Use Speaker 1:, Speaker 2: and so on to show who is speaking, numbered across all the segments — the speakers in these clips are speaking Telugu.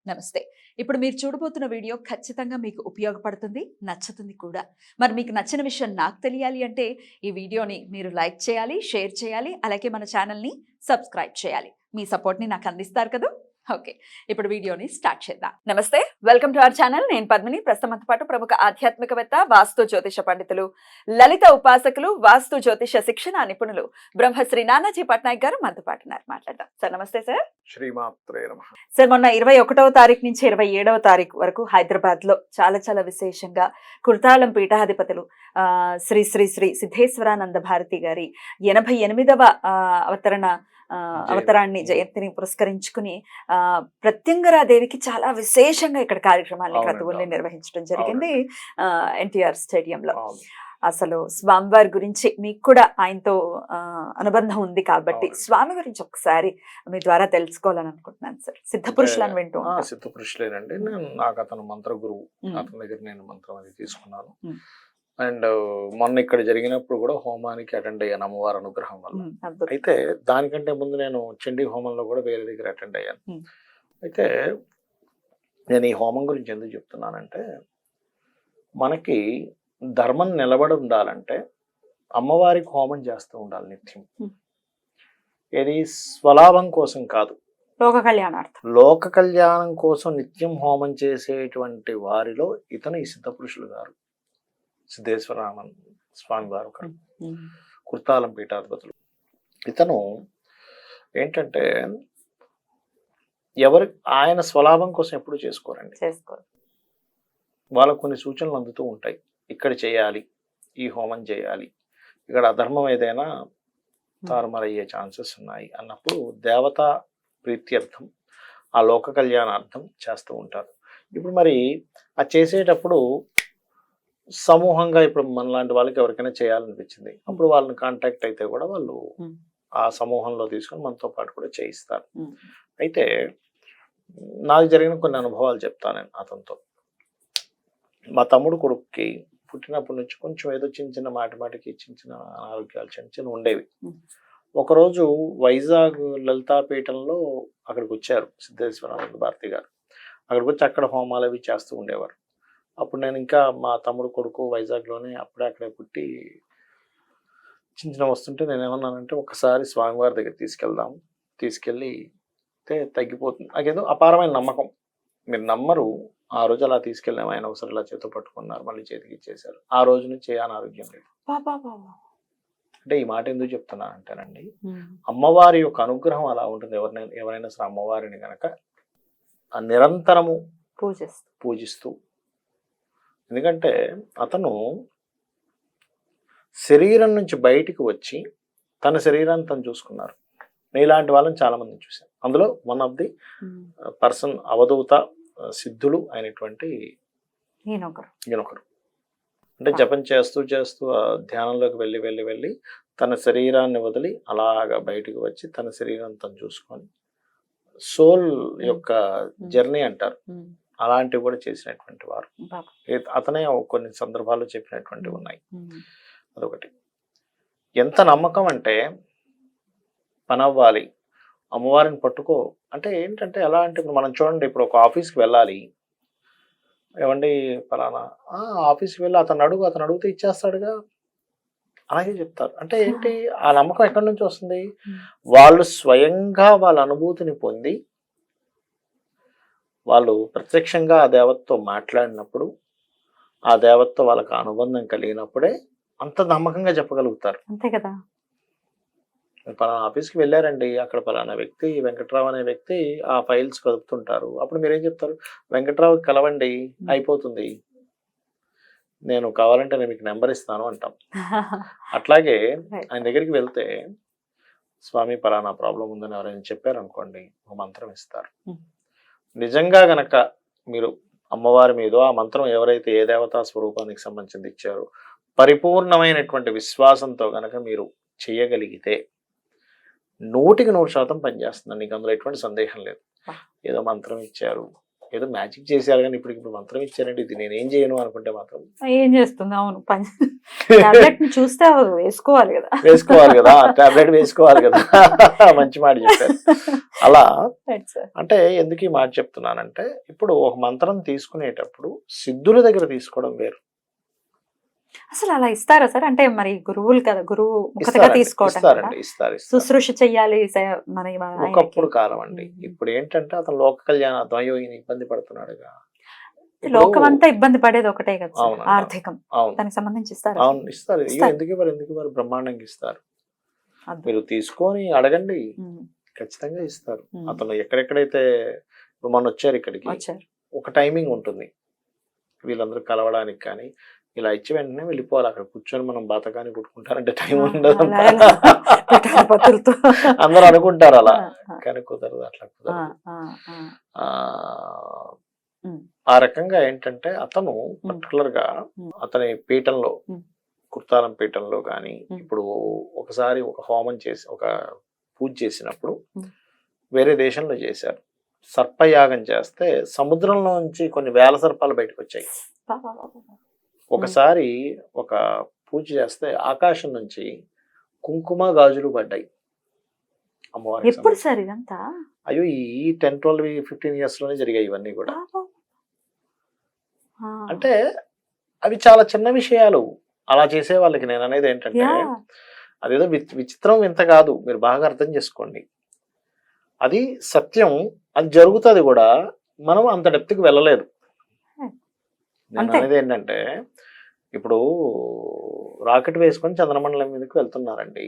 Speaker 1: నమస్తే. ఇప్పుడు మీరు చూడబోతున్న వీడియో ఖచ్చితంగా మీకు ఉపయోగపడుతుంది, నచ్చుతుంది కూడా. మరి మీకు నచ్చిన విషయం నాకు తెలియాలి అంటే ఈ వీడియోని మీరు లైక్ చేయాలి, షేర్ చేయాలి, అలాగే మన ఛానల్‌ని సబ్స్క్రైబ్ చేయాలి. మీ సపోర్ట్‌ని నాకు అందిస్తారు కదూ! ఓకే. ఇప్పుడు వీడియోని స్టార్ట్ చేద్దాం. నమస్తే. Welcome to our channel. నేను పద్మిని. ప్రస్తుతంతో పాటు ప్రముఖ ఆధ్యాత్మికవేత్త, వాస్తు జ్యోతిష పండితులు, లలిత ఉపాసకులు, వాస్తు జ్యోతిష శిక్షణ నిపుణులు బ్రహ్మశ్రీ నానాజీ పట్నాయక్ గారు మనతో పాటు ఉన్నారు. మాట్లాడదాం. సార్ నమస్తే సార్.
Speaker 2: శ్రీమాత్రే నమః.
Speaker 1: సార్ మొన్న 21వ తారీఖు నుంచి 27వ తారీఖు వరకు హైదరాబాద్ లో చాలా విశేషంగా కుర్తాళం పీఠాధిపతులు శ్రీ శ్రీ శ్రీ సిద్ధేశ్వరానంద భారతి గారి 88వ అవతరాన్ని జయంతిని పురస్కరించుకుని ప్రత్యంగరాదేవికి చాలా విశేషంగా ఇక్కడ కార్యక్రమాలని క్రతువుల్ని నిర్వహించడం జరిగింది ఎన్టీఆర్ స్టేడియంలో. అసలు స్వామివారి గురించి మీకు కూడా ఆయనతో అనుబంధం ఉంది కాబట్టి స్వామి గురించి ఒకసారి మీ ద్వారా తెలుసుకోవాలని అనుకుంటున్నాను సార్. సిద్ధపురుషులను వింటూ
Speaker 2: సిద్ధపురుషులేనండి. నాకు అతను మంత్ర గురువు, అతని దగ్గర నేను మంత్రం అది తీసుకున్నాను. అండ్ మొన్న ఇక్కడ జరిగినప్పుడు కూడా హోమానికి అటెండ్ అయ్యాను అమ్మవారి అనుగ్రహం వల్ల. అయితే దానికంటే ముందు నేను చండీ హోమంలో కూడా వేరే దగ్గర అటెండ్ అయ్యాను. అయితే నేను ఈ హోమం గురించి ఎందుకు చెప్తున్నానంటే, మనకి ధర్మం నిలబడి ఉండాలంటే అమ్మవారికి హోమం చేస్తూ ఉండాలి నిత్యం. ఇది స్వలాభం కోసం కాదు, లోక కళ్యాణం కోసం నిత్యం హోమం చేసేటువంటి వారిలో ఇతను ఈ సిద్ధపురుషులు గారు సిద్ధేశ్వరానంద స్వామి వారు ఒకరు, కుర్తాళం పీఠాధిపతులు. ఇతను ఏంటంటే ఆయన స్వలాభం కోసం ఎప్పుడు చేసుకోరండి. వాళ్ళకు కొన్ని సూచనలు అందుతూ ఉంటాయి. ఇక్కడ చేయాలి, ఈ హోమం చేయాలి, ఇక్కడ అధర్మం ఏదైనా తారుమారయ్యే ఛాన్సెస్ ఉన్నాయి అన్నప్పుడు దేవతా ప్రీత్యర్థం, ఆ లోక కళ్యాణార్థం చేస్తూ ఉంటారు. ఇప్పుడు మరి ఆ చేసేటప్పుడు సమూహంగా ఇప్పుడు మనలాంటి వాళ్ళకి ఎవరికైనా చేయాలనిపించింది, అప్పుడు వాళ్ళని కాంటాక్ట్ అయితే కూడా వాళ్ళు ఆ సమూహంలో తీసుకొని మనతో పాటు కూడా చేయిస్తారు. అయితే నాకు జరిగిన కొన్ని అనుభవాలు చెప్తాను నేను అతనితో. మా తమ్ముడు కొడుకుకి పుట్టినప్పటి నుంచి కొంచెం ఏదో చిన్న మాటికి చిన్న అనారోగ్యాలు చిన్న ఉండేవి. ఒకరోజు వైజాగ్ లలితాపీఠంలో అక్కడికి వచ్చారు సిద్ధేశ్వరానంద భారతి గారు. అక్కడికి వచ్చి అక్కడ హోమాలు అవి చేస్తూ ఉండేవారు. అప్పుడు నేను ఇంకా మా తమ్ముడు కొడుకు వైజాగ్లోనే అక్కడే పుట్టి చిన్న వస్తుంటే నేను ఏమన్నానంటే, ఒకసారి స్వామివారి దగ్గర తీసుకెళ్ళి తగ్గిపోతుంది. నాకేదో అపారమైన నమ్మకం, మీరు నమ్మరు. ఆ రోజు అలా తీసుకెళ్ళాం, ఆయన ఒకసారి ఇలా చేతితో పట్టుకున్నారు, మళ్ళీ చేతికి ఇచ్చేశారు. ఆ రోజు నుంచి అనారోగ్యం లేదు. అంటే ఈ మాట ఎందుకు చెప్తున్నానంటేనండి, అమ్మవారి యొక్క అనుగ్రహం అలా ఉంటుంది. ఎవరైనా సరే అమ్మవారిని కనుక నిరంతరము పూజిస్తూ, ఎందుకంటే అతను శరీరం నుంచి బయటికి వచ్చి తన శరీరాన్ని తను చూసుకున్నారు. ఇలాంటి వాళ్ళని చాలా మందిని చూశాను. అందులో వన్ ఆఫ్ ది పర్సన్ అవధూత సిద్ధులు అయినటువంటి ఈయనొకరు. అంటే జపం చేస్తూ ధ్యానంలోకి వెళ్ళి తన శరీరాన్ని వదిలి అలాగా బయటికి వచ్చి తన శరీరాన్ని తను చూసుకొని సోల్ యొక్క జర్నీ అంటారు, అలాంటివి కూడా చేసినటువంటి వారు. అతనే కొన్ని సందర్భాల్లో చెప్పినటువంటివి ఉన్నాయి. అదొకటి. ఎంత నమ్మకం అంటే, పని అవ్వాలి, అమ్మవారిని పట్టుకో అంటే ఏంటంటే ఎలా అంటే, ఇప్పుడు మనం చూడండి, ఇప్పుడు ఒక ఆఫీస్కి వెళ్ళాలి, ఏమండి ఫలానా ఆఫీస్కి వెళ్ళి అతను అడిగితే ఇచ్చేస్తాడుగా, అలాగే చెప్తారు. అంటే ఏంటి, ఆ నమ్మకం ఎక్కడి నుంచి వస్తుంది? వాళ్ళు స్వయంగా వాళ్ళ అనుభూతిని పొంది వాళ్ళు ప్రత్యక్షంగా ఆ దేవతతో మాట్లాడినప్పుడు, ఆ దేవతతో వాళ్ళకి అనుబంధం కలిగినప్పుడే అంత నమ్మకంగా చెప్పగలుగుతారు. అంతే కదా. పలానా ఆఫీస్కి వెళ్ళారండి, అక్కడ పలానా వ్యక్తి వెంకట్రావు అనే వ్యక్తి ఆ ఫైల్స్ కదుపుతుంటారు. అప్పుడు మీరేం చెప్తారు? వెంకట్రావుకి కలవండి, అయిపోతుంది, నేను కావాలంటే నేను మీకు నెంబర్ ఇస్తాను అంటాం. అట్లాగే ఆయన దగ్గరికి వెళ్తే, స్వామి పలానా ప్రాబ్లం ఉందని ఎవరైనా చెప్పారనుకోండి, ఒక మంత్రం ఇస్తారు. నిజంగా గనక మీరు అమ్మవారి మీద ఆ మంత్రం ఎవరైతే ఏ దేవతా స్వరూపానికి సంబంధించి ఇచ్చారో పరిపూర్ణమైనటువంటి విశ్వాసంతో గనక మీరు చేయగలిగితే 100% పనిచేస్తుంది. నీకు అందులో ఎటువంటి సందేహం లేదు. ఏదో మంత్రం ఇచ్చారు, ఏదో మ్యాజిక్ చేసేయాలి కానీ ఇప్పుడు మంత్రం ఇచ్చారండి, ఇది నేనేం చేయను అనుకుంటే మాత్రం
Speaker 3: ఏం చేస్తుంది? అవును, టాబ్లెట్ ని చూస్తే వేసుకోవాలి కదా.
Speaker 2: వేసుకోవాలి కదా, టాబ్లెట్ వేసుకోవాలి కదా. మంచి మాట చెప్పారు. అలా
Speaker 3: Right, sir.
Speaker 2: అంటే ఎందుకు ఈ మాట చెప్తున్నానంటే, ఇప్పుడు ఒక మంత్రం తీసుకునేటప్పుడు సిద్ధుల దగ్గర తీసుకోవడం వేరు.
Speaker 3: అసలు అలా ఇస్తారా సార్? అంటే మరి గురువులు కదా, గురువు ముఖతగా తీసుకోవటం కదా,
Speaker 2: ఇస్తారండి, ఇస్తారు.
Speaker 3: శుశ్రూష చెయ్యాలి మరి
Speaker 2: ఒకప్పుడు కాలం అండి.
Speaker 3: ఉమ్.
Speaker 2: ఇప్పుడు ఏంటంటే అతను లోక కళ్యాణార్థం, అయ్యో ఈయన ఇబ్బంది పడుతున్నాడుగా. ఇప్పుడు-
Speaker 3: లోకమంతా ఇబ్బంది పడేది ఒకటే కదా సార్,
Speaker 2: అవునండి.
Speaker 3: ఆర్థికం.
Speaker 2: అవును,
Speaker 3: దానికి సంబంధించి ఇస్తారా?
Speaker 2: అవును, ఇస్తారు. అయ్యో
Speaker 3: ఇస్తారు.
Speaker 2: ఎందుకు ఇవ్వరు, బ్రహ్మాండంగా ఇస్తారు.
Speaker 3: అద్భుతం.
Speaker 2: మీరు తీసుకొని అడగండి,
Speaker 3: ఉమ్,
Speaker 2: ఖచ్చితంగా ఇస్తారు.
Speaker 3: ఉమ్.
Speaker 2: అతను ఎక్కడెక్కడైతే ఇప్పుడు మొన్న వచ్చారు ఇక్కడికి,
Speaker 3: వచ్చారు.
Speaker 2: ఒక టైమింగ్ ఉంటుంది వీళ్ళందరూ కలవడానికి, కానీ ఇలా ఇచ్చి వెంటనే వెళ్ళిపోవాలి. అక్కడ కూర్చొని మనం బాతకాన్ని కొట్టుకుంటారంటే టైం ఉండదు.
Speaker 3: అలా ఎలా? పిఠాధిపతులతో.
Speaker 2: అందరూ అనుకుంటారు అలా,
Speaker 3: ఆ,
Speaker 2: కానీ కుదరదు, అట్లా
Speaker 3: ఆ,
Speaker 2: కుదరదు.
Speaker 3: ఆ, ఆ.
Speaker 2: ఆ,
Speaker 3: ఉమ్,
Speaker 2: ఆ రకంగా ఏంటంటే అతను పర్టికులర్ గా
Speaker 3: ఉమ్.
Speaker 2: అతని పీఠంలో,
Speaker 3: ఉమ్.
Speaker 2: కుర్తాలం పీఠంలో కానీ,
Speaker 3: ఉమ్.
Speaker 2: ఇప్పుడు ఒకసారి ఒక హోమం చేసి ఒక పూజ చేసినప్పుడు
Speaker 3: ఉమ్.
Speaker 2: వేరే దేశంలో చేశారు. సర్పయాగం చేస్తే సముద్రంలో నుంచి కొన్ని వేల సర్పాలు బయటకు వచ్చాయి.
Speaker 3: బా, బా, బా, బా.
Speaker 2: ఒకసారి ఒక పూజ చేస్తే ఆకాశం నుంచి కుంకుమ గాజులు పడ్డాయి అమ్మవారికి
Speaker 3: ఎప్పుడు
Speaker 2: సంబంధించి.
Speaker 3: సార్ ఇదంతా?
Speaker 2: అయ్యో ఈ 10, 12, 15 years లోనే జరిగాయి ఇవన్నీ కూడా.
Speaker 3: బా, బా. ఆ,
Speaker 2: అంటే అవి చాలా చిన్న విషయాలు. అలా చేసే వాళ్ళకి నేను అనేది ఏంటంటే,
Speaker 3: యా.
Speaker 2: అదేదో విచిత్రం వింత కాదు, మీరు బాగా అర్థం చేసుకోండి. అది సత్యం, అది జరుగుతుంది కూడా, మనం అంత డెప్త్కి వెళ్ళలేదు. నేను
Speaker 3: అంతే.
Speaker 2: అనేది ఏంటంటే, ఇప్పుడు రాకెట్ వేసుకొని చంద్రమండలం మీదకి వెళ్తున్నారండి,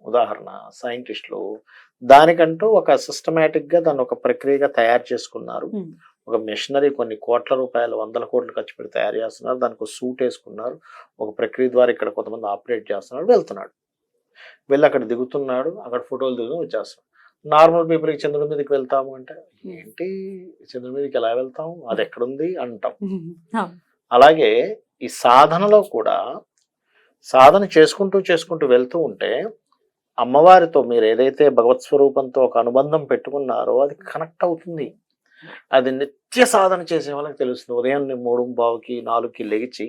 Speaker 2: ఉదాహరణ సైంటిస్టులు. దానికంటూ ఒక సిస్టమేటిక్ గా దాన్ని ఒక ప్రక్రియగా తయారు చేసుకున్నారు.
Speaker 3: ఉమ్,
Speaker 2: ఒక మిషనరీ కొన్ని కోట్ల రూపాయలు, 100 కోట్లు ఖర్చు పెట్టి తయారు చేస్తున్నారు. దానికి ఒక సూట్ వేసుకున్నారు. ఒక ప్రక్రియ ద్వారా ఇక్కడ కొంతమంది ఆపరేట్ చేస్తున్నాడు, వెళ్తున్నాడు. వెళ్ళి అక్కడ దిగుతున్నాడు, అక్కడ ఫోటోలు దిగుతూ వచ్చేస్తున్నాడు. నార్మల్ పీపుల్కి చంద్రుడి మీదకి వెళ్తాము అంటే, ఏంటి చంద్రుడి మీదకి ఎలా వెళ్తాము, అది ఎక్కడుంది అంటాం.
Speaker 3: ఉమ్, అవును.
Speaker 2: అలాగే ఈ సాధనలో కూడా సాధన చేసుకుంటూ వెళ్తూ ఉంటే, అమ్మవారితో మీరు ఏదైతే భగవత్ స్వరూపంతో ఒక అనుబంధం పెట్టుకున్నారో అది కనెక్ట్ అవుతుంది. అది నిత్య సాధన చేసే వాళ్ళకి తెలుస్తుంది. ఉదయం 3:15కి 4కి లెగిచి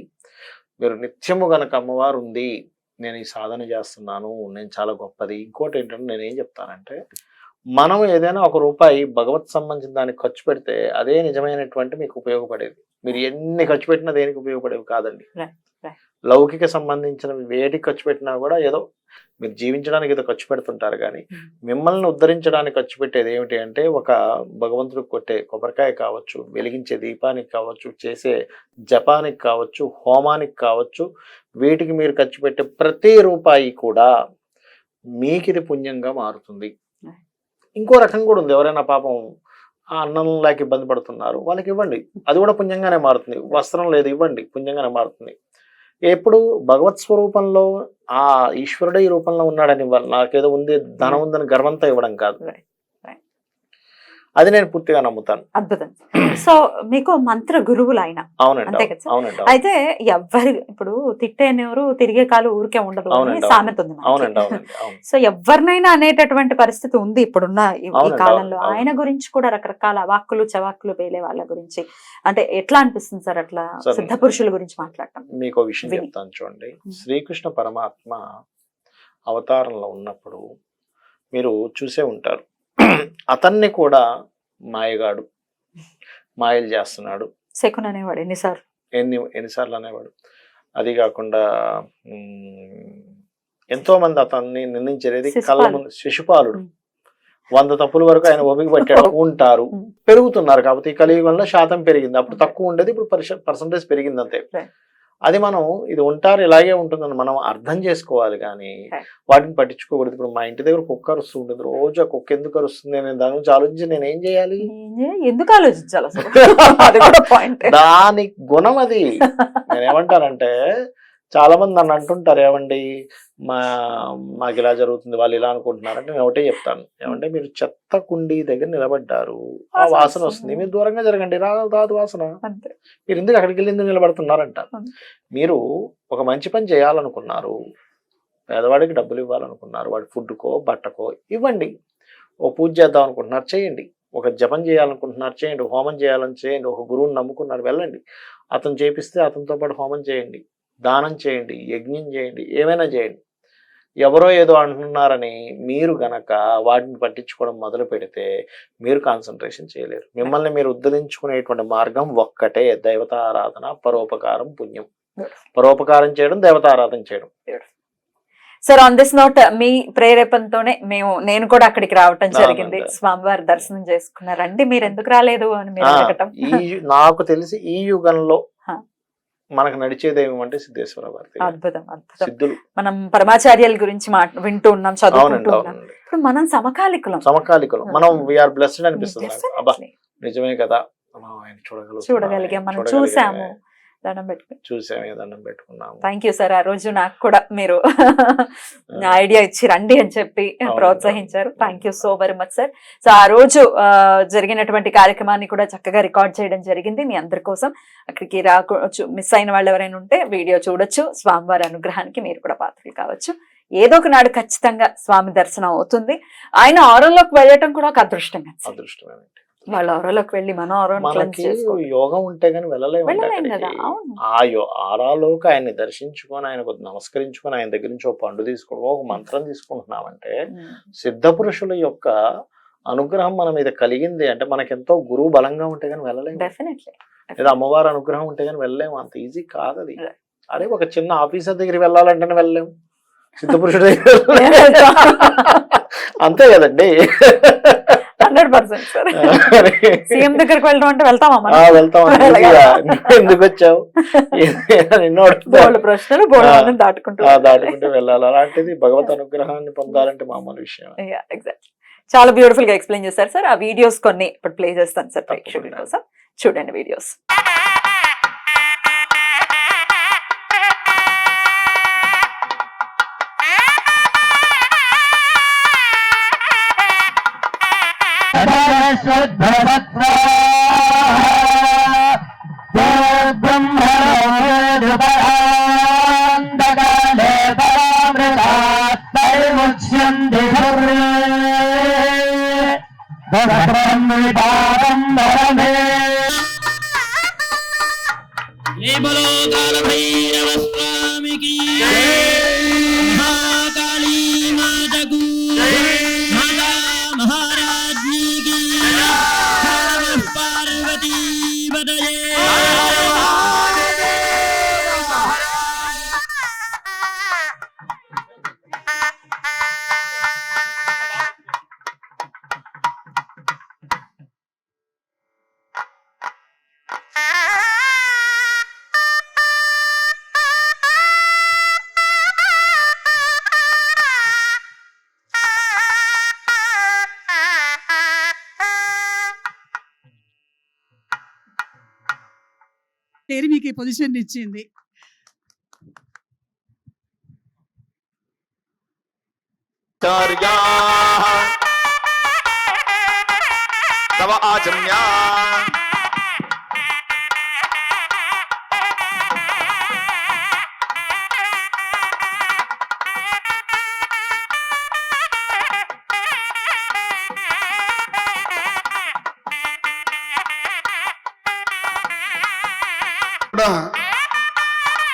Speaker 2: మీరు నిత్యము గనక అమ్మవారు ఉంది, నేను ఈ సాధన చేస్తున్నాను, నేను చాలా గొప్పది. ఇంకోటి ఏంటంటే, నేను ఏం చెప్తానంటే, మనం ఏదైనా ₹1 భగవత్ సంబంధించిన దానికి ఖర్చు పెడితే అదే నిజమైనటువంటి మీకు ఉపయోగపడేది. మీరు ఎన్ని ఖర్చు పెట్టినా దేనికి ఉపయోగపడేవి కాదండి.
Speaker 3: Right, right.
Speaker 2: లౌకిక సంబంధించిన వేటికి ఖర్చు పెట్టినా కూడా ఏదో మీరు జీవించడానికి ఏదో ఖర్చు పెడుతుంటారు, కానీ మిమ్మల్ని ఉద్ధరించడానికి ఖర్చు పెట్టేది ఏమిటి అంటే, ఒక భగవంతుడికి కొట్టే కొబ్బరికాయ కావచ్చు, వెలిగించే దీపానికి కావచ్చు, చేసే జపానికి కావచ్చు, హోమానికి కావచ్చు, వీటికి మీరు ఖర్చు పెట్టే ప్రతి రూపాయి కూడా మీకు ఇది పుణ్యంగా మారుతుంది. ఇంకో రకం కూడా ఉంది. ఎవరైనా పాపం ఆ అన్నం లేక ఇబ్బంది పడుతున్నారు, వాళ్ళకి ఇవ్వండి, అది కూడా పుణ్యంగానే మారుతుంది. వస్త్రం లేదు, ఇవ్వండి, పుణ్యంగానే మారుతుంది. ఎప్పుడు భగవత్ స్వరూపంలో ఆ ఈశ్వరుడే ఈ రూపంలో ఉన్నాడని ఇవ్వాలి. నాకేదో ఉంది, ధనం ఉందని గర్వంతో ఇవ్వడం కాదు.
Speaker 3: Right, right.
Speaker 2: అది నేను పూర్తిగా నమ్ముతాను.
Speaker 3: అద్భుతం. సో మీకు మంత్ర గురువులు ఆయన.
Speaker 2: అవునండి,
Speaker 3: అంతే కదా సార్?
Speaker 2: అవునండి,
Speaker 3: అయితే ఎవ్వరు ఇప్పుడు తిట్టేనెవరు తిరిగే కాలు ఊరికే ఉండదు అని
Speaker 2: అవునండి,
Speaker 3: సామెత ఉంది మనకి.
Speaker 2: అవునండి, అవునండి, అవును.
Speaker 3: సో ఎవరినైనా అనేటటువంటి పరిస్థితి ఉంది ఇప్పుడున్న ఈ
Speaker 2: అవునండి,
Speaker 3: కాలంలో.
Speaker 2: అవును.
Speaker 3: ఆయన గురించి కూడా రకరకాల అవాక్కులు చవాక్కులు పేలే వాళ్ళ గురించి అంటే ఎట్లా అనిపిస్తుంది సార్ అట్లా
Speaker 2: సార్,
Speaker 3: సిద్ధ పురుషుల గురించి మాట్లాడటం?
Speaker 2: మీకు విషయం
Speaker 3: విని.
Speaker 2: చెప్తాను చూడండి. శ్రీకృష్ణ పరమాత్మ అవతారంలో ఉన్నప్పుడు మీరు చూసే ఉంటారు, అతన్ని కూడా మాయగాడు, మాయలు చేస్తున్నాడు,
Speaker 3: శకున్ అనేవాడు ఎన్నిసార్లు.
Speaker 2: ఎన్నిసార్లు అనేవాడు. అది కాకుండా ఎంతో మంది అతన్ని నిందించేది. కళ్ళ ముందు శిశుపాలుడు 100 తప్పుల వరకు ఆయన ఓపిక పట్టాడు ఉంటారు, పెరుగుతున్నారు. కాబట్టి ఈ కలియుగంలో శాతం పెరిగింది. అప్పుడు తక్కువ ఉండేది, ఇప్పుడు పర్సంటేజ్ పెరిగింది అంతే. అది మనం ఇది ఉంటారు ఇలాగే ఉంటుందని మనం అర్థం చేసుకోవాలి, కానీ వాటిని పట్టించుకోకూడదు. ఇప్పుడు మా ఇంటి దగ్గర కుక్క అరుస్తూ ఉంటుంది, రోజు ఆ కుక్క ఎందుకు అరుస్తుంది నేను దాని గురించి ఆలోచించి నేను ఏం చేయాలి?
Speaker 3: ఎందుకు ఆలోచించాలి అసలు? అది కూడా పాయింట్.
Speaker 2: దాని గుణం అది. నేను ఏమంటానంటే, చాలా మంది నన్ను అంటుంటారు, ఏమండి మాకు ఇలా జరుగుతుంది, వాళ్ళు ఇలా అనుకుంటున్నారంటే నేను ఒకటే చెప్తాను, ఏమంటే మీరు చెత్త కుండీ దగ్గర నిలబడ్డారు, ఆ వాసన వస్తుంది, మీరు దూరంగా జరగండి, రాదు వాసన, మీరు ఎందుకు అక్కడికి వెళ్ళి ఎందుకు నిలబడుతున్నారంట. మీరు ఒక మంచి పని చేయాలనుకున్నారు, పేదవాడికి డబ్బులు ఇవ్వాలనుకున్నారు, వాడి ఫుడ్కో బట్టకో ఇవ్వండి. ఓ పూజ చేద్దాం అనుకుంటున్నారు, చేయండి. ఒక జపం చేయాలనుకుంటున్నారు చేయండి, హోమం చేయాలని చేయండి, ఒక గురువుని నమ్ముకున్నారు వెళ్ళండి, అతను చేపిస్తే అతనితో పాటు హోమం చేయండి, దానం చేయండి, యజ్ఞం చేయండి, ఏమైనా చేయండి. ఎవరో ఏదో అంటున్నారని మీరు గనక వాటిని పట్టించుకోవడం మొదలు పెడితే మీరు కాన్సన్ట్రేషన్ చేయలేరు. మిమ్మల్ని మీరు ఉద్ధరించుకునేటువంటి మార్గం ఒక్కటే, దైవతారాధన, పరోపకారం, పుణ్యం. పరోపకారం చేయడం, దేవతారాధన చేయడం.
Speaker 3: సార్ ఆన్ దిస్ నోట్ మీ ప్రేరేపణతోనే నేను కూడా అక్కడికి రావటం జరిగింది,
Speaker 2: అవునండి.
Speaker 3: స్వామివారి దర్శనం చేసుకున్నారండి. మీరు ఎందుకు రాలేదు అని మీరు అడగటం.
Speaker 2: నాకు తెలిసి ఈ యుగంలో
Speaker 3: హా.
Speaker 2: మనకు నడిచేది ఏమంటే సిద్ధేశ్వర వారి దగ్గర.
Speaker 3: అద్భుతం అద్భుతం.
Speaker 2: సిద్ధులు.
Speaker 3: మనం పరమాచార్యాల గురించి వింటూ ఉన్నాం, చదువుకుంటూ
Speaker 2: అవునండి,
Speaker 3: ఉన్నాం.
Speaker 2: అవునండి.
Speaker 3: ఇప్పుడు మనం సమకాలికులం.
Speaker 2: సమకాలికలు. మనం వీఆర్ బ్లెస్డ్ అనిపిస్తుంది నాకు. అబ్బా
Speaker 3: Definitely.
Speaker 2: నిజమే కదా, మనం ఆయన
Speaker 3: చూడగలిగాం, మనం చూసాము, దండం పెట్టుకుని
Speaker 2: చూసాము, దండం పెట్టుకున్నాము.
Speaker 3: Thank you sir. ఆ రోజు నాకు కూడా మీరు ఐడియా ఇచ్చి రండి అని చెప్పి ప్రోత్సహించారు. Thank you so very much sir. So ఆ రోజు జరిగినటువంటి కార్యక్రమాన్ని కూడా చక్కగా రికార్డ్ చేయడం జరిగింది మీ అందరి కోసం. అక్కడికి మిస్ అయిన వాళ్ళు ఎవరైనా ఉంటే వీడియో చూడొచ్చు. స్వామివారి అనుగ్రహానికి మీరు కూడా పాత్రలు కావచ్చు. ఏదో ఒక నాడు ఖచ్చితంగా స్వామి దర్శనం అవుతుంది. ఆయన ఆరంలోకి వెళ్ళటం కూడా ఒక అదృష్టంగా.
Speaker 2: అదృష్టమే.
Speaker 3: వాళ్ళ ఆరోలోకి వెళ్ళి మనం
Speaker 2: మనకి యోగం ఉంటే గానీ వెళ్ళలేము. ఆరాలోకి ఆయన్ని దర్శించుకొని, ఆయనకు నమస్కరించుకొని, ఆయన దగ్గర నుంచి ఒక పండు తీసుకుని ఒక మంత్రం తీసుకుంటున్నామంటే సిద్ధ పురుషుల యొక్క అనుగ్రహం మన మీద కలిగింది అంటే మనకెంతో గురువు బలంగా ఉంటే గానీ వెళ్ళలేము. లేదా అమ్మవారి అనుగ్రహం ఉంటే గానీ వెళ్ళలేము. అంత ఈజీ కాదు అది. అదే ఒక చిన్న ఆఫీసర్ దగ్గరికి వెళ్ళాలంటేనే వెళ్ళలేము, సిద్ధ పురుషుడి దగ్గర అంతే కదండి.
Speaker 3: 100% సార్. సీఎం దగ్గరికి వెళ్ళడం అంటే వెళ్తామా?
Speaker 2: వెళ్తాం. ఎందుకు వచ్చావు,
Speaker 3: ప్రశ్నలు
Speaker 2: దాటుకుంటూ వెళ్ళాలి. అలాంటిది భగవత్ అనుగ్రహాన్ని పొందాలంటే మామూలు విషయం.
Speaker 3: ఎగ్జాక్ట్లీ. చాలా బ్యూటిఫుల్ గా ఎక్స్ప్లెయిన్ చేశారు సార్. ఆ వీడియోస్ కొన్ని ఇప్పుడు ప్లే చేస్తాను సార్ ప్రేక్షకుల కోసం, చూడండి వీడియోస్.
Speaker 4: మీకు పొజిషన్ ఇచ్చింది.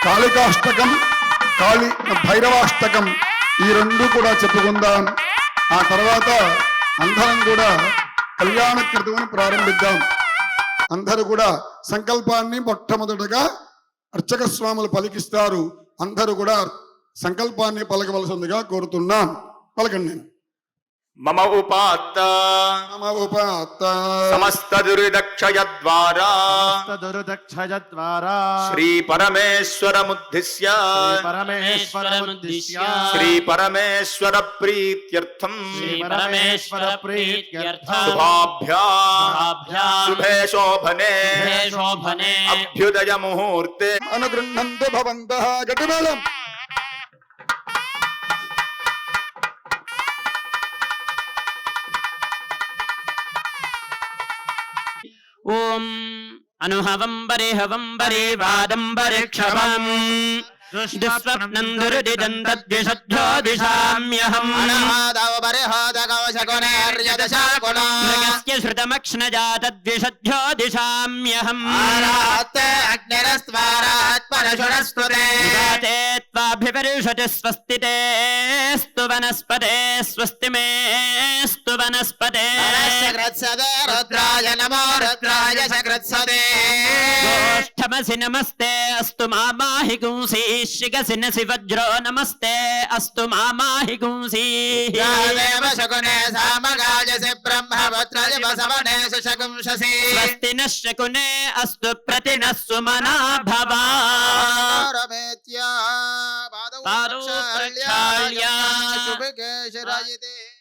Speaker 5: కాళికాష్టకం, భైరవాష్టకం ఈ రెండు కూడా చెప్పుకుందాం. ఆ తర్వాత అందరం కూడా కళ్యాణ క్రతువుని ప్రారంభిద్దాం. అందరూ కూడా సంకల్పాన్ని మొట్టమొదటగా అర్చక స్వాములు పలికిస్తారు. అందరూ కూడా సంకల్పాన్ని పలకవలసిందిగా కోరుతున్నాం. పలకండి.
Speaker 6: మమ ఉపాత్త సమస్త దురిదక్షయ ద్వారా శ్రీ పరమేశ్వరముద్దిశ్య శ్రీ పరమేశ్వర ప్రీత్యర్థం శుభే శోభనే అభ్యుదయ ముహూర్తే
Speaker 5: అనుగృహంతు భవంతః. గట్టిమేళం.
Speaker 7: ఓం అనుహవం బరే హవం బరే వాదం బరే క్షమం दुःस्वप्नं दुर्दिदं तद्विषद्धो दिशाम्यहम् मृगस्य श्रुतमक्ष्णजा तद्विषद्धो दिशाम्यहम् ते त्वाभिवर्षति स्वस्ति ते स्तु वनस्पते स्वस्ति मे स्तु वनस्पते
Speaker 8: रुद्राय नमो रुद्राय सकृत्सदे
Speaker 7: गोष्ठमसि नमस्ते अस्तु मामाहि गुंसी शिखसि नसि वज्रो नमस्ते अस्तु मामाहि गुंसी
Speaker 8: देव शकुने सामगायसि ब्रह्मपुत्रजि वसवने सुशकुंससि
Speaker 7: स्वस्ति नः शकुने अस्तु प्रतिनः सुमना भवा
Speaker 8: रमेत्या पादौ
Speaker 7: पादौ
Speaker 8: प्रक्षाल्य
Speaker 7: प्रक्षाल्य
Speaker 8: शुभके शिरयिते